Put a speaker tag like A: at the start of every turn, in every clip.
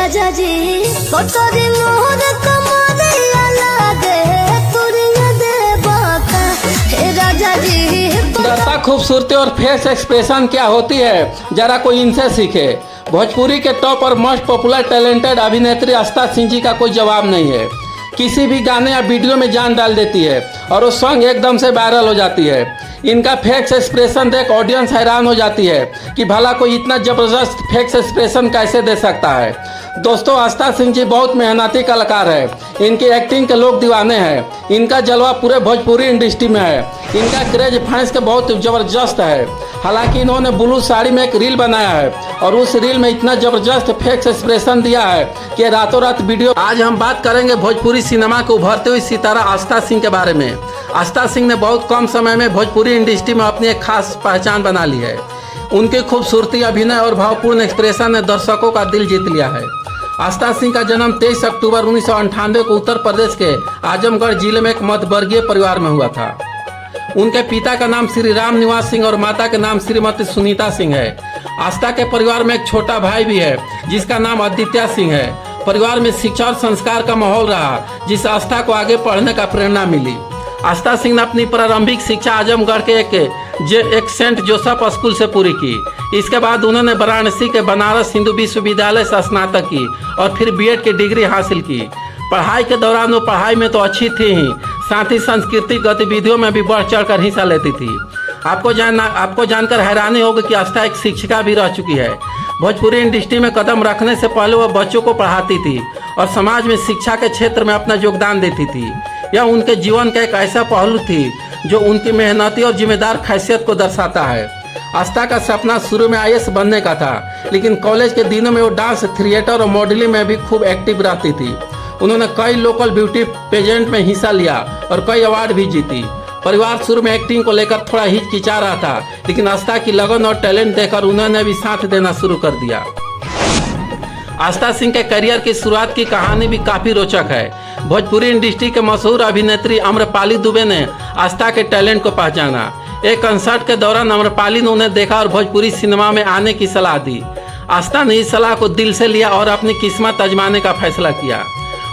A: राजा जी कोतरी मोहर कमरिया लागे तुरिया दे बाका हे राजा जी।
B: सुंदरता, खूबसूरती और फेस एक्सप्रेशन क्या होती है, जरा कोई इनसे सीखे। भोजपुरी के टॉप और मोस्ट पॉपुलर टैलेंटेड अभिनेत्री आस्था सिंह जी का कोई जवाब नहीं है। किसी भी गाने या वीडियो में जान डाल देती है और वो सॉन्ग एकदम से वायरल हो जाती है। इनका फेस एक्सप्रेशन देख ऑडियंस हैरान हो जाती है कि भला कोई इतना ज़बरदस्त फेस एक्सप्रेशन कैसे दे सकता है। दोस्तों, आस्था सिंह जी बहुत मेहनती कलाकार है। इनकी एक्टिंग के लोग दीवाने हैं। इनका जलवा पूरे भोजपुरी इंडस्ट्री में है। इनका क्रेज फैंस के बहुत ज़बरदस्त है। हालांकि इन्होंने ब्लू साड़ी में एक रील बनाया है और उस रील में इतना ज़बरदस्त फेस एक्सप्रेशन दिया है कि रातों रात वीडियो। आज हम बात करेंगे भोजपुरी सिनेमा के उभरते हुई सितारा आस्था सिंह के बारे में। आस्था सिंह ने बहुत कम समय में भोजपुरी इंडस्ट्री में अपनी एक खास पहचान बना ली है। उनकी खूबसूरती, अभिनय और भावपूर्ण एक्सप्रेशन ने दर्शकों का दिल जीत लिया है। आस्था सिंह का जन्म 23 अक्टूबर 1998 को उत्तर प्रदेश के आजमगढ़ जिले में एक मध्यवर्गीय परिवार में हुआ था। उनके पिता का नाम श्री राम निवास सिंह और माता का नाम श्रीमती सुनीता सिंह है। आस्था के परिवार में एक छोटा भाई भी है जिसका नाम आदित्य सिंह है। परिवार में शिक्षा और संस्कार का माहौल रहा जिससे आस्था को आगे पढ़ने का प्रेरणा मिली। आस्था सिंह ने अपनी प्रारंभिक शिक्षा आजमगढ़ के एक सेंट जोसेफ स्कूल से पूरी की। इसके बाद उन्होंने वाराणसी के बनारस हिंदू विश्वविद्यालय से स्नातक की और फिर बीएड की डिग्री हासिल की। पढ़ाई के दौरान वो पढ़ाई में तो अच्छी थी ही, साथ ही सांस्कृतिक गतिविधियों में भी बढ़ चढ़कर हिस्सा लेती थी। आपको जानकर हैरानी होगी कि आस्था एक शिक्षिका भी रह चुकी है। भोजपुरी इंडस्ट्री में कदम रखने से पहले वह बच्चों को पढ़ाती थी और समाज में शिक्षा के क्षेत्र में अपना योगदान देती थी। यह उनके जीवन का एक ऐसा पहलू थी जो उनकी मेहनती और जिम्मेदार हैसियत को दर्शाता है। आस्था का सपना शुरू में आईएएस बनने का था, लेकिन कॉलेज के दिनों में वो डांस, थिएटर और मॉडलिंग में भी खूब एक्टिव रहती थी। उन्होंने कई लोकल ब्यूटी पेजेंट में हिस्सा लिया और कई अवार्ड भी जीती। परिवार शुरू में एक्टिंग को लेकर थोड़ा हिचकिचा रहा था, लेकिन आस्था की लगन और टैलेंट देखकर उन्होंने भी साथ देना शुरू कर दिया। आस्था सिंह के करियर की शुरुआत की कहानी भी काफ़ी रोचक है। भोजपुरी इंडस्ट्री के मशहूर अभिनेत्री आम्रपाली दुबे ने आस्था के टैलेंट को पहचाना। एक कंसर्ट के दौरान आम्रपाली ने उन्हें देखा और भोजपुरी सिनेमा में आने की सलाह दी। आस्था ने इस सलाह को दिल से लिया और अपनी किस्मत आजमाने का फैसला किया।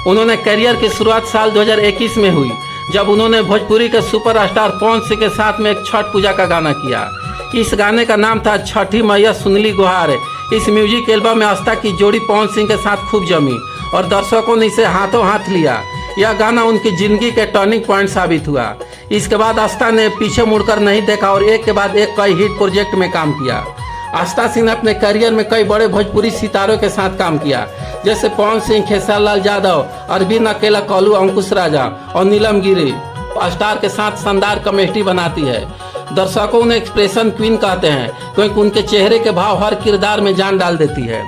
B: उन्होंने करियर की शुरुआत साल 2021 में हुई, जब उन्होंने भोजपुरी के सुपरस्टार पवन सिंह के साथ में एक छठ पूजा का गाना किया। इस गाने का नाम था छठी मैया सुनली गुहार। इस म्यूजिक एल्बम में आस्था की जोड़ी पवन सिंह के साथ खूब जमी और दर्शकों ने इसे हाथों हाथ लिया। यह गाना उनकी जिंदगी के टर्निंग पॉइंट साबित हुआ। इसके बाद आस्था ने पीछे मुड़कर नहीं देखा और एक के बाद एक कई हिट प्रोजेक्ट में काम किया। आस्था सिंह ने अपने करियर में कई बड़े भोजपुरी सितारों के साथ काम किया, जैसे पवन सिंह, खेसारी लाल यादव, अरविंद अकेला, कौलू, अंकुश राजा और नीलम गिरी। स्टार के साथ शानदार कॉमेडी बनाती है। दर्शकों उन्हें एक्सप्रेशन क्वीन कहते हैं क्योंकि उनके चेहरे के भाव हर किरदार में जान डाल देती है।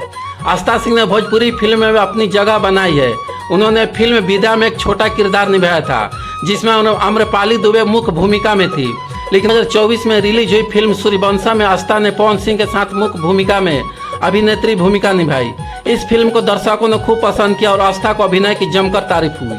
B: आस्था सिंह ने भोजपुरी फिल्म में अपनी जगह बनाई है। उन्होंने फिल्म विदा में एक छोटा किरदार निभाया था, जिसमें आम्रपाली दुबे मुख्य भूमिका में थी। लेकिन 2024 में रिलीज हुई फिल्म सूर्यवंशम में आस्था ने पवन सिंह के साथ मुख्य भूमिका में अभिनेत्री भूमिका निभाई। इस फिल्म को दर्शकों ने खूब पसंद किया और आस्था को अभिनय की जमकर तारीफ हुई।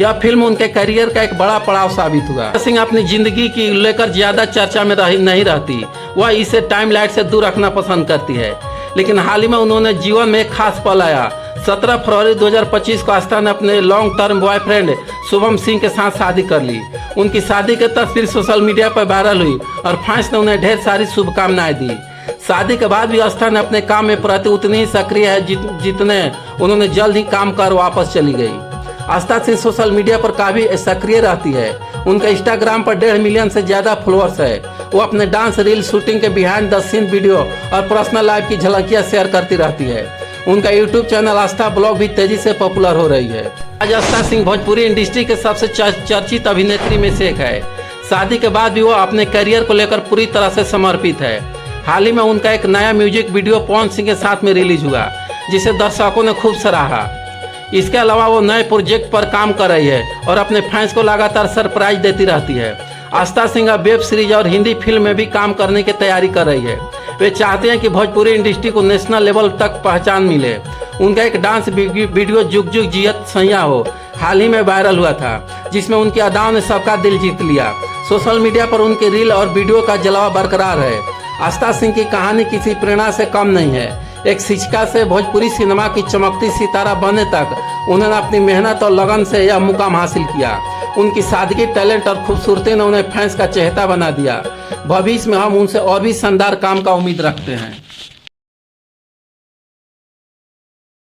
B: यह फिल्म उनके करियर का एक बड़ा पड़ाव साबित हुआ। सिंह अपनी जिंदगी की लेकर ज्यादा चर्चा में नहीं रहती। वह इसे टाइमलाइट से दूर रखना पसंद करती है। लेकिन हाल ही में उन्होंने जीवन में एक खास पल आया। 17 फरवरी 2025 को आस्था ने अपने long term boyfriend Shubham Singh के साथ शादी कर ली। उनकी शादी की तस्वीर सोशल मीडिया पर वायरल हुई और फैंस ने उन्हें ढेर सारी शुभकामनाएं दी। शादी के बाद भी आस्था ने अपने काम में प्रति उतनी ही सक्रिय है जितने उन्होंने जल्द ही काम कर वापस चली गई। आस्था सिंह सोशल मीडिया पर काफ़ी सक्रिय रहती है। उनका इंस्टाग्राम पर 1.5 मिलियन से ज़्यादा फॉलोअर्स है। वो अपने डांस, रील, शूटिंग के बिहाइंड द सीन वीडियो और पर्सनल लाइफ की झलकियाँ शेयर करती रहती है। उनका यूट्यूब चैनल आस्था ब्लॉग भी तेजी से पॉपुलर हो रही है। आज आस्था सिंह भोजपुरी इंडस्ट्री के सबसे चर्चित अभिनेत्री में से एक है। शादी के बाद भी वो अपने करियर को लेकर पूरी तरह से समर्पित है। हाल ही में उनका एक नया म्यूजिक वीडियो पवन सिंह के साथ में रिलीज हुआ, जिसे दर्शकों ने खूब सराहा। इसके अलावा वो नए प्रोजेक्ट पर काम कर रही है और अपने फैंस को लगातार सरप्राइज देती रहती है। आस्था सिंह वेब सीरीज और हिंदी फिल्म में भी काम करने की तैयारी कर रही है। वे चाहते हैं कि भोजपुरी इंडस्ट्री को नेशनल लेवल तक पहचान मिले। उनका एक डांस वीडियो जुग जुग जियत सैया हो हाल ही में वायरल हुआ था, जिसमें उनकी अदाओं ने सबका दिल जीत लिया। सोशल मीडिया पर उनके रील और वीडियो का जलवा बरकरार है। आस्था सिंह की कहानी किसी प्रेरणा से कम नहीं है। एक शिक्षिका से भोजपुरी सिनेमा की चमकती सितारा बनने तक उन्होंने अपनी मेहनत और लगन से यह मुकाम हासिल किया। उनकी सादगी, टैलेंट और खूबसूरती ने उन्हें फैंस का चहेता बना दिया। भविष्य में हम उनसे और भी शानदार काम का उम्मीद रखते हैं।